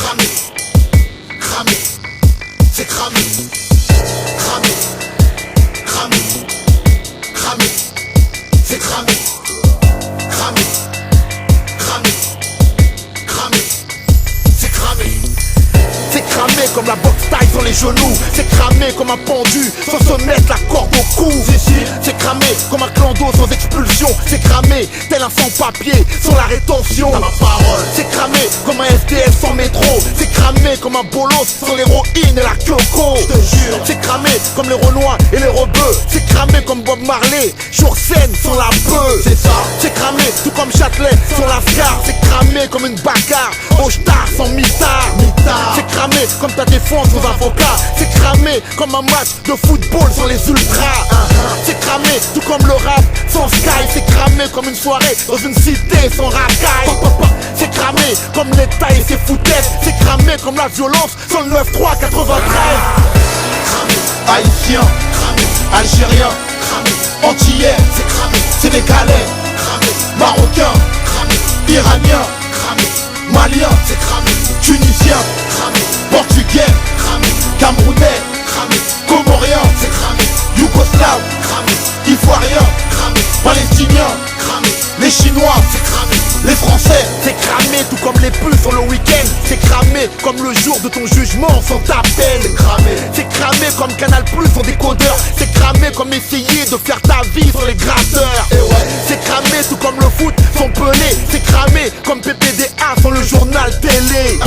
cramé, cramé, c'est cramé, cramé, cramé, cramé, c'est cramé, cramé, cramé, cramé, c'est cramé. C'est cramé comme la boxe taille sur les genoux. C'est cramé comme un pendu sans se mettre la corde au cou. C'est cramé comme un clando sans expulsion. C'est cramé tel un sans-papier sans la rétention. T'as ma parole. C'est cramé comme un SDS sans métro. C'est cramé comme un bolos sans l'héroïne et la coco. Je te jure. C'est cramé comme les Renois et les rebeux. C'est cramé comme Bob Marley sur scène sans la peur. C'est ça. C'est cramé tout comme Châtelet sur la scar. C'est cramé comme une bagarre au star sans mitard. C'est cramé comme ta défense sans avocat. C'est cramé comme un match de football sans les ultras. C'est cramé tout comme le rap sans Sky. C'est cramé comme une soirée dans une cité sans racaille. C'est cramé comme l'État et ses foutaises. C'est cramé comme la violence sans le 9-3-93. Haïtien, Algérien, Antillais, Sénégalais, Marocain, Iranien, Malien, Tunisien, Portugais, Camerounais, Comorien, Yougoslave, Ivoirien, Palestinien, les Chinois, les Français. C'est cramé tout comme les puces sur le week-end. C'est cramé comme le jour de ton jugement sans ta peine. C'est cramé comme Canal Plus sans décodeur. C'est cramé comme essayer de faire ta vie sur les gratteurs. C'est cramé tout comme le foot sans Pelé. C'est cramé comme PPDA sans le journal télé.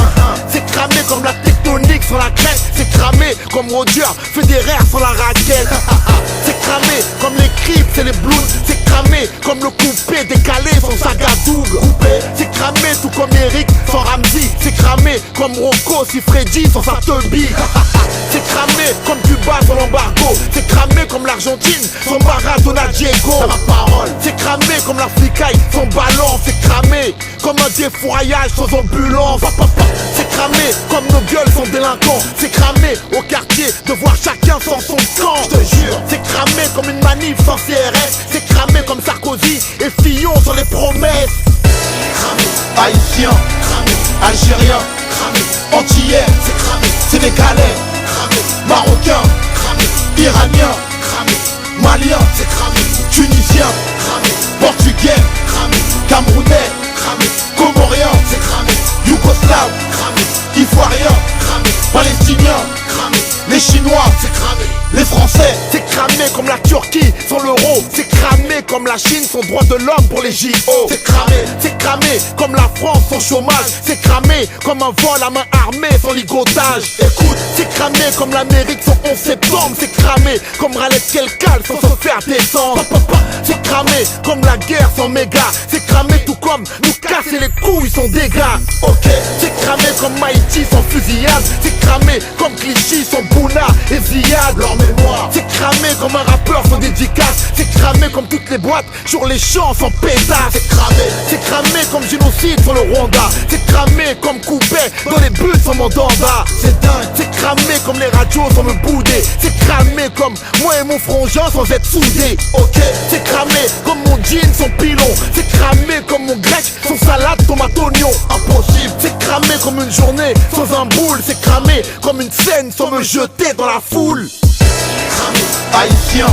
C'est cramé comme la tectonique sans la crête. C'est cramé comme Roger Federer sans la raquette. C'est cramé comme les Crips et les Blues. C'est cramé comme le coupé décalé sans Sagadoug. C'est cramé tout comme Eric sans Ramsey. C'est cramé comme Rocco si Freddy sans sa teubie. C'est cramé comme Cuba sans l'embargo. C'est cramé comme l'Argentine sans Maradona Diego. C'est cramé comme l'Africaille sans ballon. C'est cramé comme un défourayage sans ambulance. C'est cramé comme nos gueules sans délinquants. C'est cramé au quartier de voir chacun sans son camp. Je te jure. C'est cramé comme une manif sans CRS. C'est cramé comme Sarkozy et Fillon sans les promesses. Haïtien, Algérien, Antillais, Sénégalais, Marocain, Iranien, Malien, Tunisien, Portugais, Camerounais, Comorien, Yougoslave, Ivoirien, Palestinien, les Chinois, les Français. C'est cramé comme la Turquie sans l'euro. C'est cramé comme la Chine sans droit de l'homme pour les JO. C'est cramé comme la France sans chômage. C'est cramé comme un vol à main armée sans ligotage. Écoute, c'est cramé comme l'Amérique sans 11 septembre. C'est cramé comme Raleigh Kelkal sans se faire descendre. C'est cramé comme la guerre sans méga. C'est cramé tout comme nous casser les couilles sans dégâts. C'est cramé comme Haïti sans fusillade. C'est cramé comme Clichy sans Bouna et Ziad. Leur mémoire. C'est cramé comme un rappeur sans dédicace. C'est cramé comme toutes les boîtes sur les champs sans pétasse. C'est cramé comme génocide sur le Rwanda. C'est cramé comme coupé dans les buts sans mandanda. C'est dingue. C'est cramé comme les radios sans me bouder. C'est cramé comme moi et mon frangin sans être soudés. C'est cramé comme mon jean sans pilon. C'est cramé comme mon grec sans salade, tomate, oignon. Impossible. C'est cramé comme une journée sans un boule. C'est cramé comme une scène sans me jeter dans la foule. Haïtien,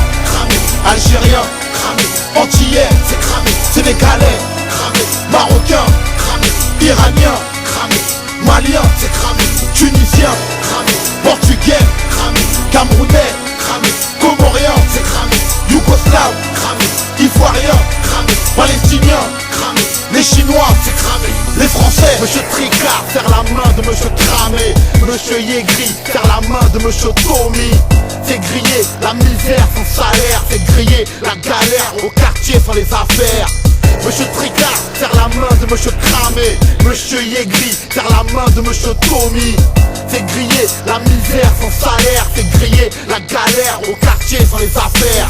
Algérien, Antillais, Sénégalais, Marocain, Iranien, Malien, Tunisien, Portugais, Camerounais, Comorien, Yougoslave, Ivoirien, Palestinien, les Chinois, les Français. Monsieur Tricard, serre la main de Monsieur Cramé. Monsieur Yegri, serre la main de Monsieur Tommy. C'est grillé la misère sans salaire. C'est grillé la galère au quartier sans les affaires. Monsieur Tricard, serre la main de Monsieur Cramé. Monsieur Yegri, serre la main de Monsieur Tommy. C'est grillé la misère sans salaire. C'est grillé la galère au quartier sans les affaires.